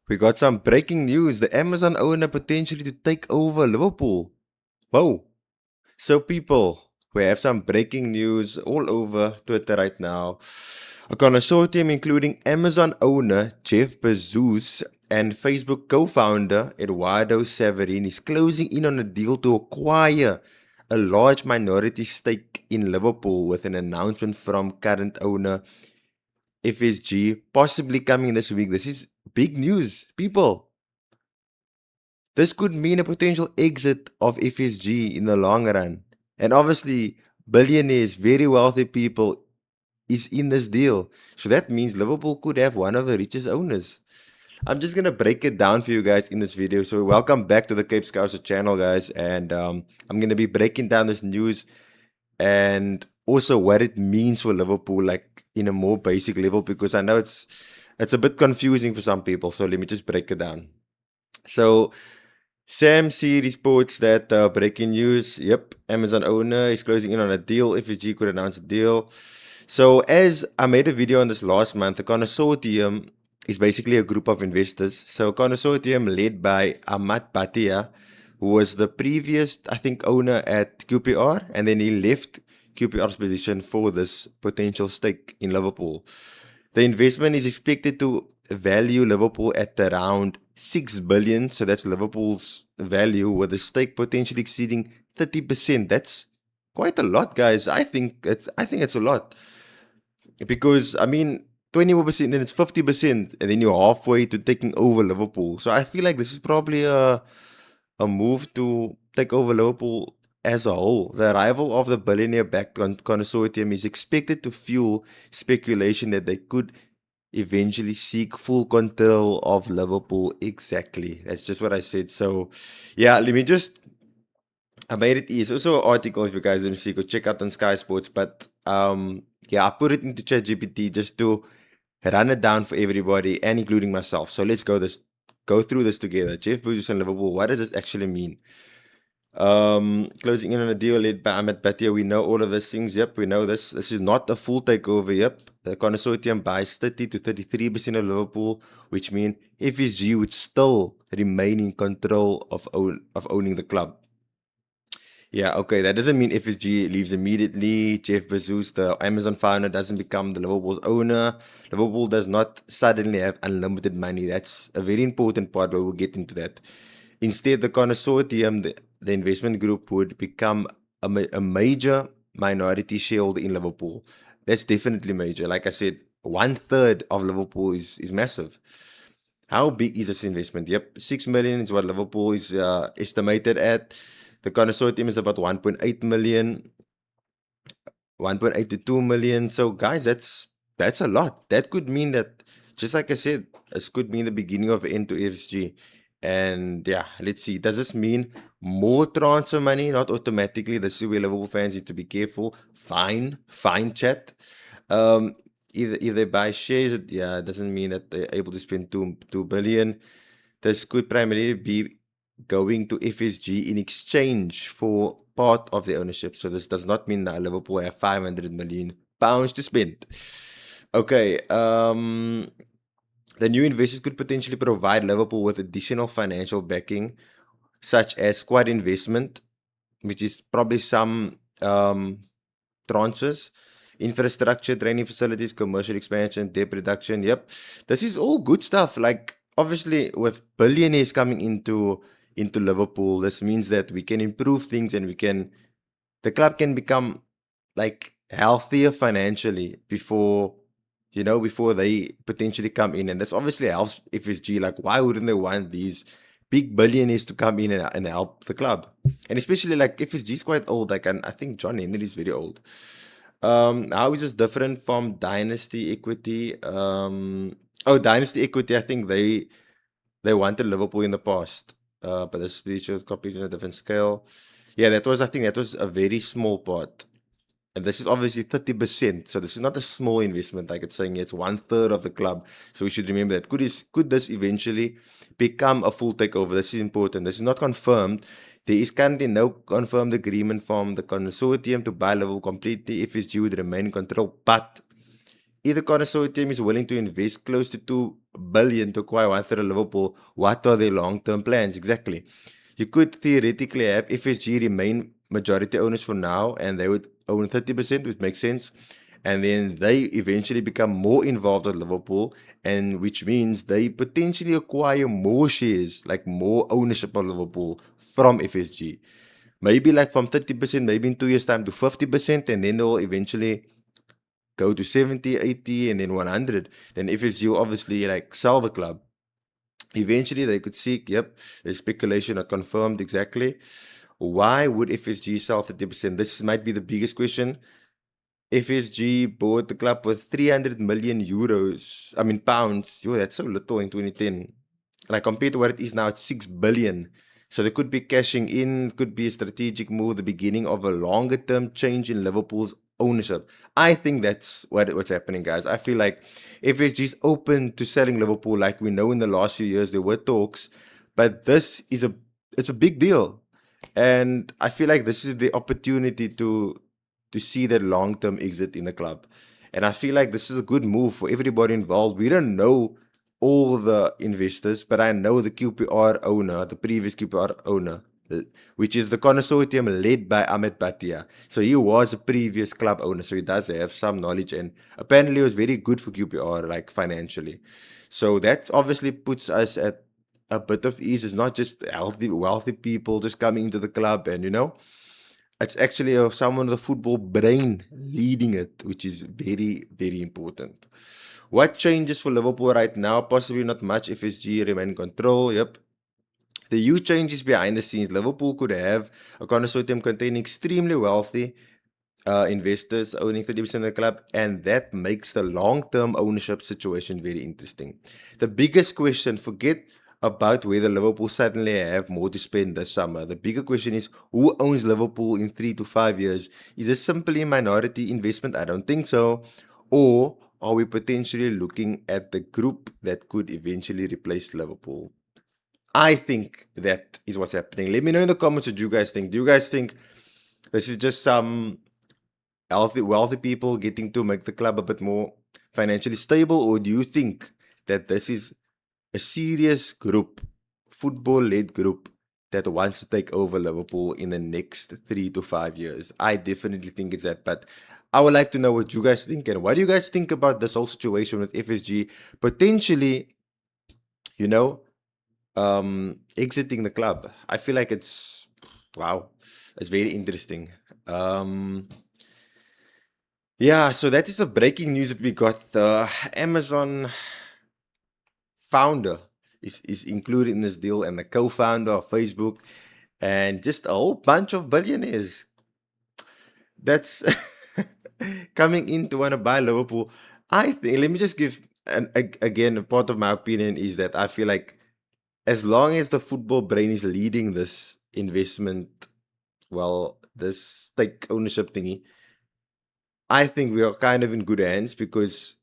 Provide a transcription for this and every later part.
We got some breaking news. The Amazon owner potentially to take over Liverpool. Whoa. So, people, we have some breaking news all over Twitter right now. A consortium including Amazon owner Jeff Bezos and Facebook co founder Eduardo Saverin is closing in on a deal to acquire a large minority stake in Liverpool with an announcement from current owner FSG possibly coming this week. This is big news, people. This could mean a potential exit of FSG in the long run. And obviously, billionaires, very wealthy people is in this deal. So that means Liverpool could have one of the richest owners. I'm just gonna break it down for you guys in this video. So welcome back to the Cape Scouser channel, guys. And I'm gonna be breaking down this news and also what it means for Liverpool, like in a more basic level, because I know it's a bit confusing for some people. So let me just break it down. So Sam C reports that breaking news. Yep, Amazon owner is closing in on a deal. FSG could announce a deal. So as I made a video on this last month, the consortium is basically a group of investors. So a consortium led by Ahmad Bhatia, who was the previous, I think, owner at QPR, and then he left QPR's position for this potential stake in Liverpool. The investment is expected to value Liverpool at around 6 billion. So that's Liverpool's value, with the stake potentially exceeding 30%. That's quite a lot, guys. I think it's a lot. Because I mean 20%, then it's 50%, and then you're halfway to taking over Liverpool. So I feel like this is probably a move to take over Liverpool as a whole. The arrival of the billionaire-backed consortium is expected to fuel speculation that they could eventually seek full control of Liverpool. Exactly. That's just what I said. So, yeah, let me just. I made it easy. Also, an article if you guys don't see, go check out on Sky Sports. But yeah, I put it into ChatGPT just to run it down for everybody and including myself. So let's go through this together. Jeff Bezos and Liverpool. What does this actually mean? Closing in on a deal led by Ahmed Bhatia. We know all of these things. Yep, we know this. This is not a full takeover. Yep, the consortium buys 30 to 33% of Liverpool, which means FSG would still remain in control of owning the club. Yeah, okay. That doesn't mean FSG leaves immediately. Jeff Bezos, the Amazon founder, doesn't become the Liverpool's owner. Liverpool does not suddenly have unlimited money. That's a very important part, but we'll get into that. Instead, the consortium, the investment group, would become a major minority shareholder in Liverpool. That's definitely major. Like I said, 1/3 of Liverpool is massive. How big is this investment? Yep, 6 million is what Liverpool is estimated at. The consortium is about 1.8 million, 1.8 to 2 million. So, guys, that's a lot. That could mean that, just like I said, this could mean the beginning of end to FSG. And yeah, let's see. Does this mean more transfer money? Not automatically. This is where Liverpool fans need to be careful. Fine, chat. Um, if they buy shares, it doesn't mean that they're able to spend 2 billion. This could primarily be going to FSG in exchange for part of the ownership. So this does not mean that Liverpool have 500 million pounds to spend. Okay, the new investors could potentially provide Liverpool with additional financial backing, such as squad investment, which is probably some tranches, infrastructure, training facilities, commercial expansion, debt reduction. Yep, this is all good stuff. Like obviously, with billionaires coming into Liverpool, this means that we can improve things and the club can become like healthier financially before they potentially come in, and this obviously helps FSG. Like, why wouldn't they want these big billionaires to come in and help the club? And especially like FSG is quite old. Like, and I think John Henry is very old. How is this different from Dynasty Equity? Dynasty Equity. I think they wanted Liverpool in the past, but this shows completely on a different scale. Yeah, I think that was a very small part. And this is obviously 30%. So this is not a small investment, like it's saying it's 1/3 of the club. So we should remember that. Could this eventually become a full takeover? This is important. This is not confirmed. There is currently no confirmed agreement from the consortium to buy Liverpool completely. FSG would remain in control. But if the consortium is willing to invest close to billion to acquire one third of Liverpool. What are their long-term plans exactly? You could theoretically have FSG remain majority owners for now, and they would own 30%, which makes sense. And then they eventually become more involved with Liverpool, and which means they potentially acquire more shares, like more ownership of Liverpool from FSG. Maybe like from 30%, maybe in 2 years' time to 50%, and then they'll eventually go to 70, 80, and then 100. Then FSG will obviously like sell the club. Eventually, they could seek, yep, there's speculation not confirmed exactly. Why would FSG sell 30%? This might be the biggest question. FSG bought the club with 300 million euros. I mean, pounds. Yo, that's so little in 2010. Like, compared to what it is now, it's 6 billion. So they could be cashing in, could be a strategic move, the beginning of a longer term change in Liverpool's ownership. I think that's what's happening, guys. I feel like FSG is open to selling Liverpool. Like we know in the last few years, there were talks, but this is it's a big deal. And I feel like this is the opportunity to see that long-term exit in the club. And I feel like this is a good move for everybody involved. We don't know all the investors, but I know the QPR owner, the previous QPR owner, which is the consortium led by Ahmed Bhatia. So he was a previous club owner, so he does have some knowledge, and apparently it was very good for QPR, like financially. So that obviously puts us at a bit of ease. It's not just healthy, wealthy people just coming into the club, and it's actually someone with a football brain leading it, which is very, very important. What changes for Liverpool right now? Possibly not much. FSG remain in control. Yep. The huge changes behind the scenes. Liverpool could have a consortium containing extremely wealthy investors owning 30% of the club, and that makes the long-term ownership situation very interesting. The biggest question, forget about whether Liverpool suddenly have more to spend this summer. The bigger question is who owns Liverpool in 3 to 5 years? Is this simply minority investment? I don't think so. Or are we potentially looking at the group that could eventually replace Liverpool? I think that is what's happening. Let me know in the comments what you guys think. Do you guys think this is just some wealthy people getting to make the club a bit more financially stable, or do you think that this is a serious group, football-led group that wants to take over Liverpool in the next 3 to 5 years? I definitely think it's that, but I would like to know what you guys think, and what do you guys think about this whole situation with FSG potentially, you know, exiting the club? I feel like it's wow, it's very interesting. Yeah, so that is the breaking news that we got. The Amazon founder is included in this deal, and the co-founder of Facebook, and just a whole bunch of billionaires that's coming in to want to buy Liverpool. I think, let me just give, again, a part of my opinion is that I feel like as long as the football brain is leading this investment, well, this stake ownership thingy, I think we are kind of in good hands because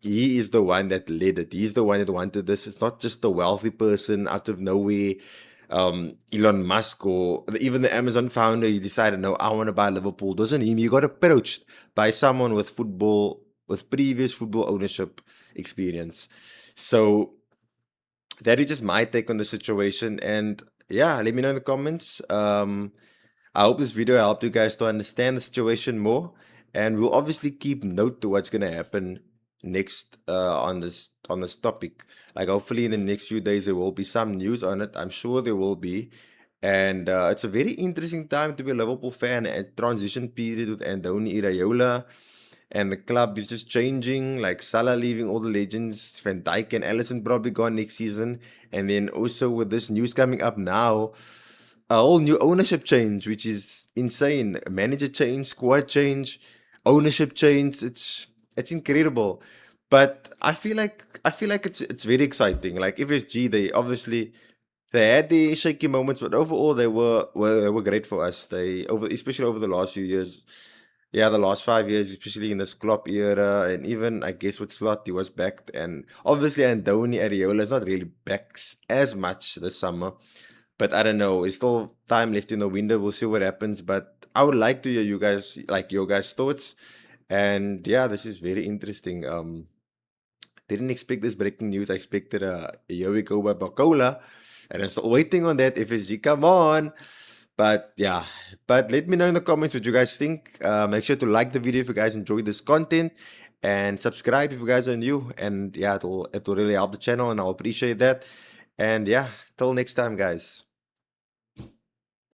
he is the one that led it. He's the one that wanted this. It's not just a wealthy person out of nowhere, Elon Musk or even the Amazon founder. He decided, no, I want to buy Liverpool. Doesn't him. He got approached by someone with previous football ownership experience. So that is just my take on the situation. And yeah, let me know in the comments. I hope this video helped you guys to understand the situation more, and we'll obviously keep note to what's gonna happen next on this topic. Like hopefully in the next few days there will be some news on it. I'm sure there will be, and it's a very interesting time to be a Liverpool fan. A transition period with Andoni Iraola, and the club is just changing. Like Salah leaving, all the legends, Van Dijk and Alisson probably gone next season, and then also with this news coming up now, a whole new ownership change, which is insane. Manager change, squad change, ownership change. It's incredible. But I feel like it's very exciting. Like FSG, they had the shaky moments, but overall they were great for us. Especially over the last few years. Yeah, the last 5 years, especially in this Klopp era, and even I guess with Slot, he was backed, and obviously Andoni Areola is not really back as much this summer. But I don't know. It's still time left in the window. We'll see what happens. But I would like to hear your guys' thoughts. And yeah, this is very interesting. didn't expect this breaking news. I expected a Here We Go by Bacola, and I'm still waiting on that. FSG, come on. But yeah, but let me know in the comments what you guys think. Make sure to like the video if you guys enjoy this content, and subscribe if you guys are new. And yeah, it'll really help the channel, and I'll appreciate that. And yeah, till next time, guys.